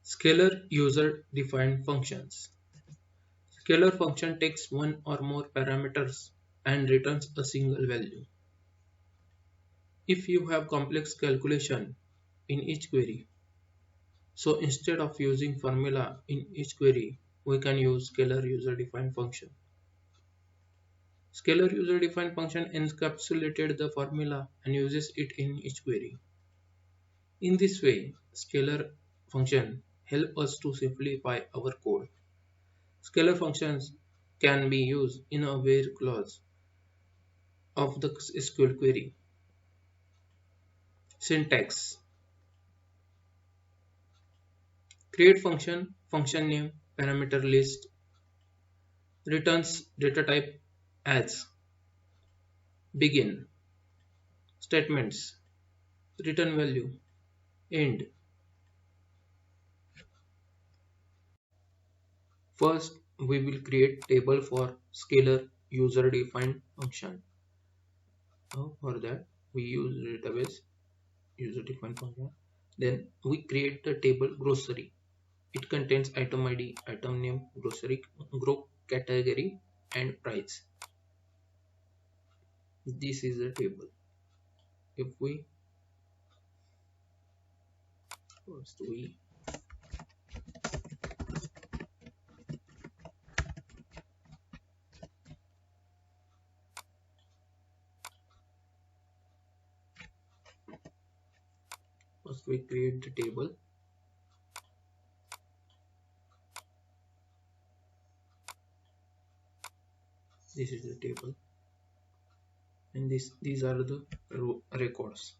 Scalar user-defined functions. Scalar function takes one or more parameters and returns a single value. If you have complex calculation in each query, so instead of using formula in each query, we can use scalar user-defined function. Scalar user-defined function encapsulated the formula and uses it in each query. In this way, scalar function help us to simplify our code. Scalar functions can be used in a where clause of the SQL query. Syntax: create function, function name, parameter list, returns data type as, begin, statements, return value, end. First, we will create table for scalar user defined function. For that, we use database user defined function. Then we create the table grocery. It contains item ID, item name, grocery, group, category, and price. This is the table. If we first we create the table. This is the table, and these are the records.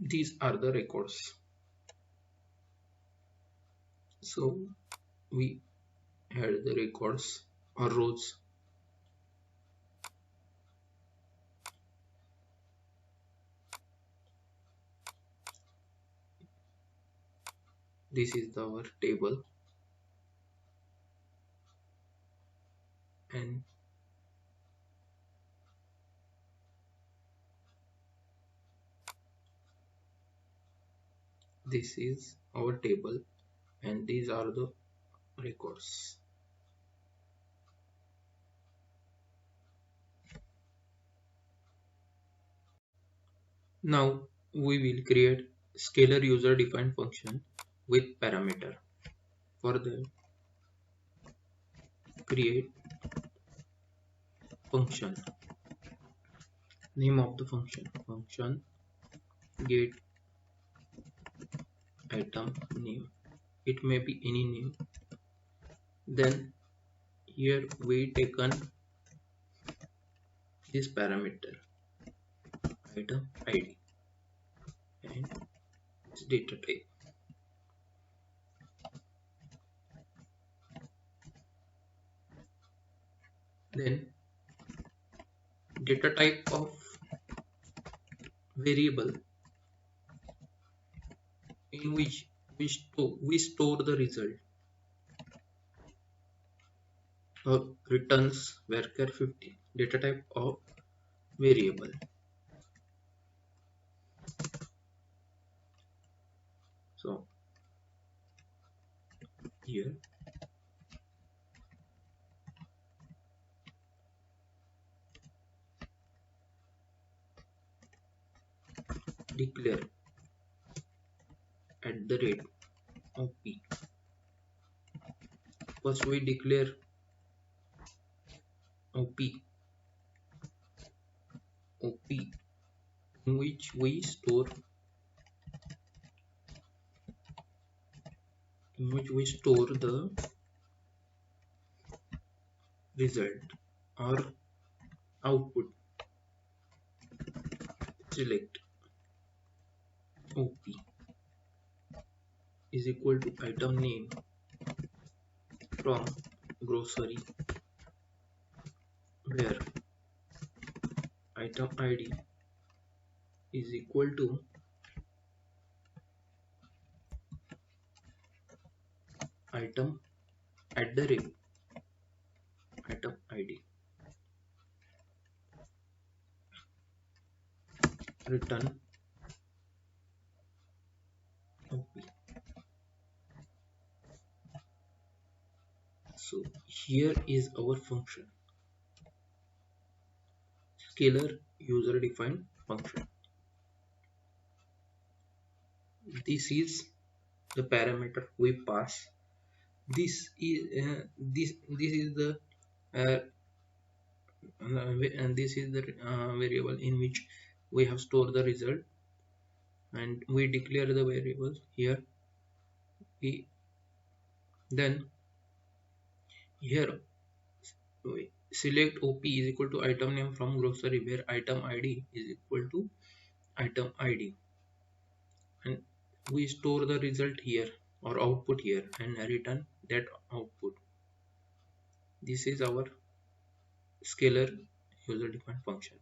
These are the records. So we add the records or rows. This is our table, and this is our table, and these are the records. Now we will create scalar user defined function with parameter. For the create function, name of the function get item name. It may be any name. Then here we taken this parameter item ID and its data type. Then data type of variable in which we store the result returns varchar 50, data type of variable. So here declare at the rate of p. First we declare op in which we store the result or output. Select op is equal to item name from grocery, where item ID is equal to item at the rate item id, return op. So here is our function, scalar user defined function. This is the parameter we pass. This is the uh, and this is the variable in which we have stored the result, and we declare the variables here. We then here we select op is equal to item name from grocery, where item id is equal to item id, and we store the result here or output here and return that output. This is our scalar user defined function.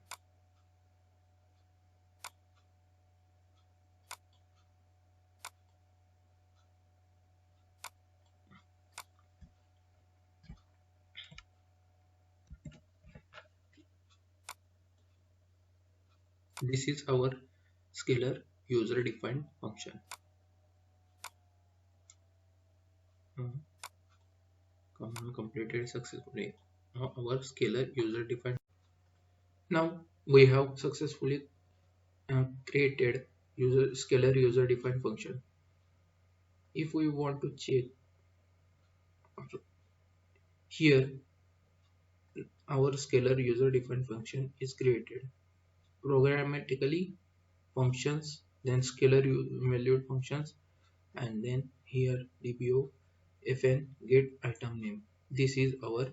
This is our scalar user defined function. Completed successfully. Now our scalar user defined. Now we have successfully created scalar user defined function. If we want to check here, our scalar user defined function is created programmatically, functions, then scalar valued functions, and then here dbo fn get item name. This is our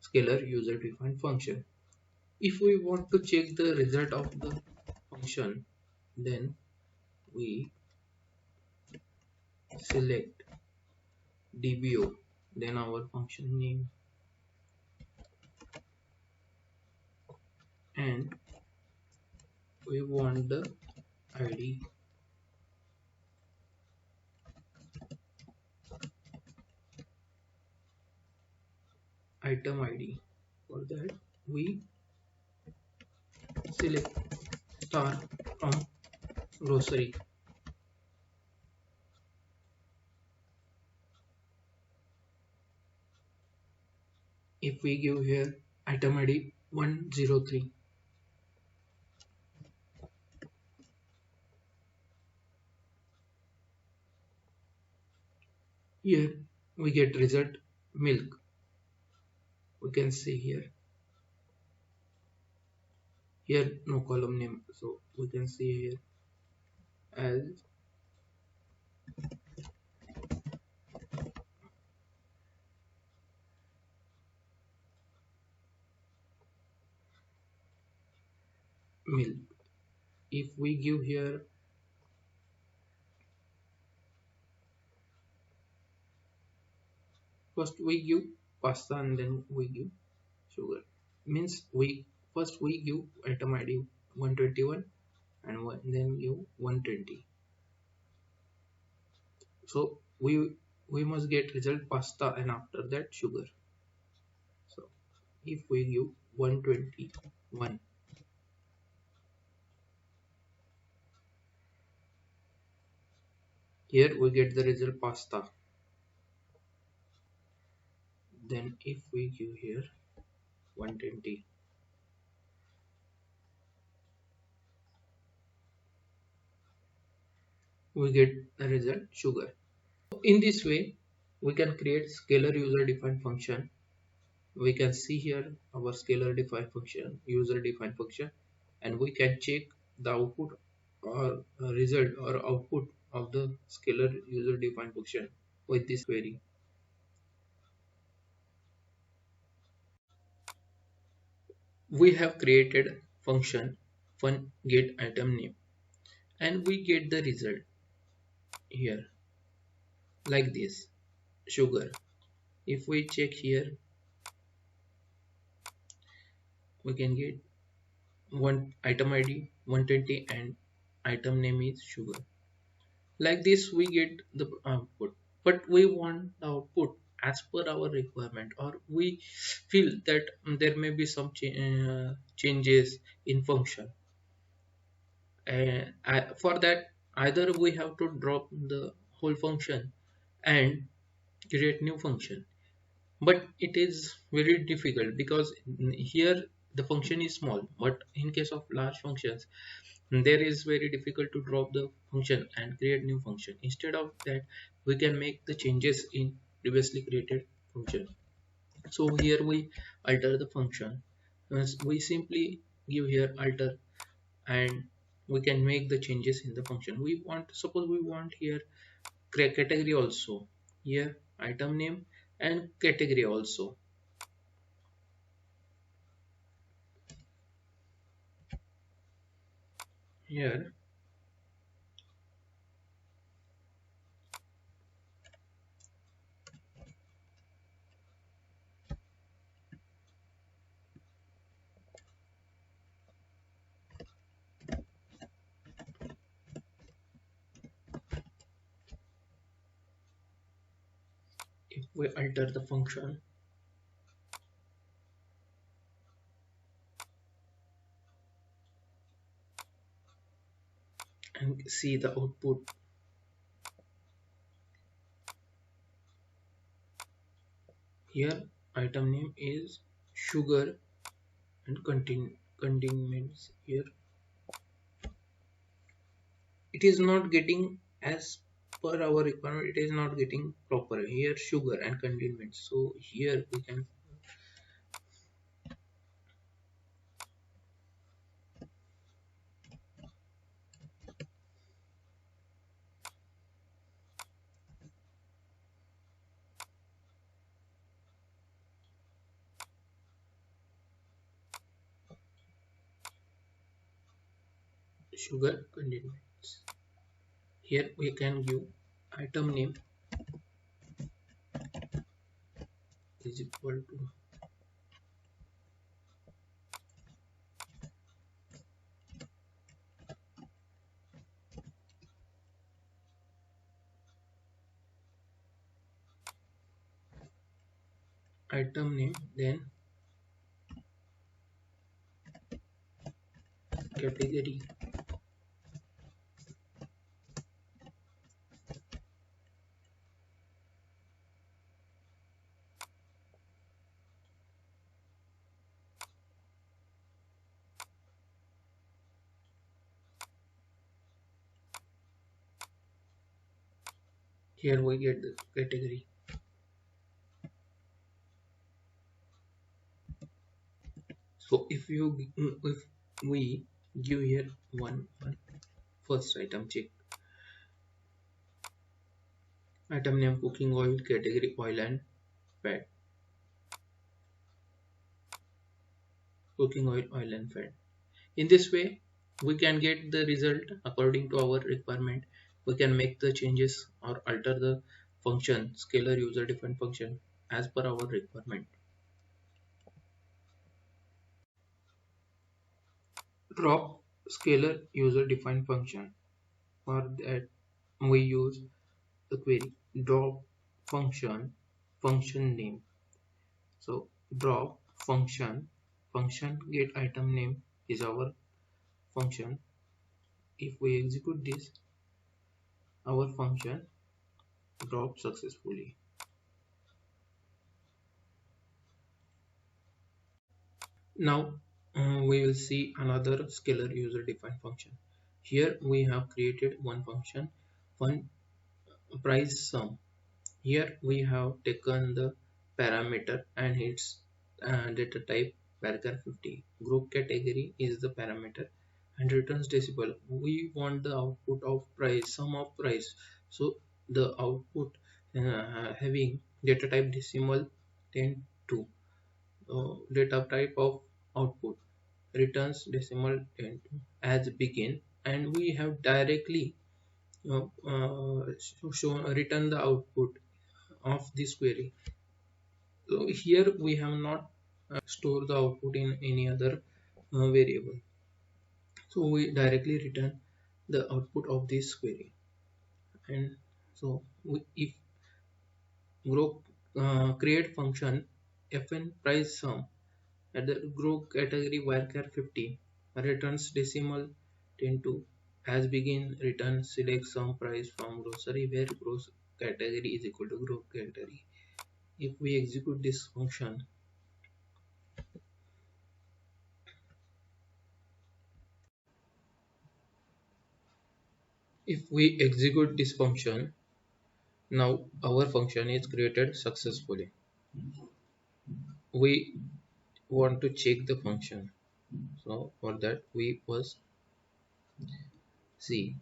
scalar user defined function. If we want to check the result of the function, then we select dbo, then our function name, and we want the id, item id. For that we select star from grocery. If we give here item id 103, here we get result milk. We can see here no column name, so we can see here as milk. If we give here first we give pasta and then we give sugar, means we first we give item id 121 and then give 120. So we must get result pasta and after that sugar. So if we give 121, here we get the result pasta. Then if we give here 120, we get the result sugar. In this way we can create scalar user defined function. We can see here our scalar defined function, user defined function, and we can check the output or result or output of the scalar user defined function with this query. We have created function fun get item name, and we get the result here like this, sugar. If we check here, we can get one item id 120 and item name is sugar. Like this we get the output. but we want the output as per our requirement, or we feel that there may be some changes in function. And for that, either we have to drop the whole function and create new function, but it is very difficult because here the function is small, but in case of large functions there is very difficult to drop the function and create new function. Instead of that, we can make the changes in previously created function. So here we alter the function. We simply give here alter, and we can make the changes in the function. We want, suppose we want here category also, here item name and category also. Here if we alter the function and see the output, here item name is sugar and condiments. Here it is not getting as per our requirement, it is not getting proper here sugar and condiments. So here we can sugar condiments. Here we can give item name is equal to item name, then category. Here we get the category. So if we give here one first item, check item name cooking oil, category oil and fat, cooking oil and fat. In this way we can get the result according to our requirement. We can make the changes or alter the function, scalar user defined function, as per our requirement. Drop scalar user defined function. For that we use the query drop function name. So drop function get item name is our function. If we execute this, our function drop successfully. Now we will see another scalar user defined function. Here we have created one function, one price sum. Here we have taken the parameter and its data type varchar 50. Group category is the parameter and returns decimal. We want the output of price, sum of price. So the output having data type decimal 10 2. Data type of output returns decimal 10 as begin, and we have directly return the output of this query. So here we have not stored the output in any other variable, so we directly return the output of this query. And so if grow create function fn price sum at the grow category varchar 50 returns decimal 10 to as begin return select sum price from grocery where gross category is equal to grow category. If we execute this function, now our function is created successfully. We want to check the function. So for that we first see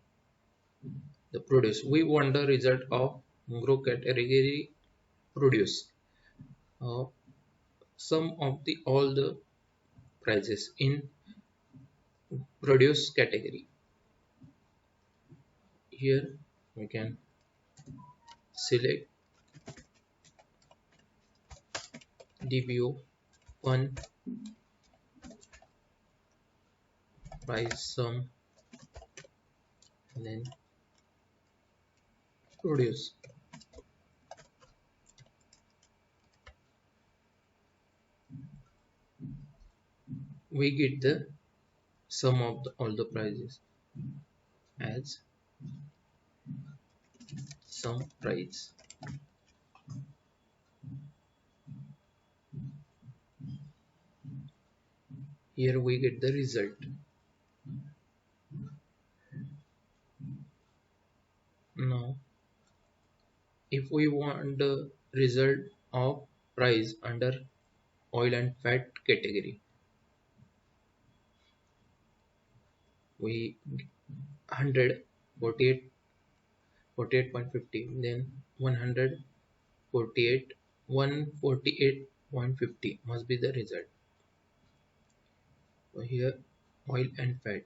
the produce. We want the result of grow category produce. Uh, sum of the all the prices in produce category. Here we can select DBO one price sum and then produce. We get the sum of all the prices as sum price. Here we get the result. Now if we want the result of price under oil and fat category, we 100 48.50, then 148 148.50 must be the result. So here oil and fat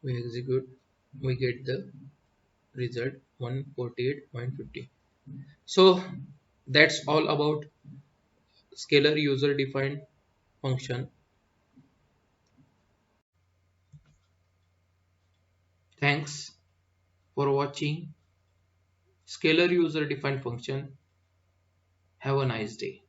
we execute, we get the result 148.50. So that's all about scalar user defined function. Thanks for watching scalar user defined function. Have a nice day.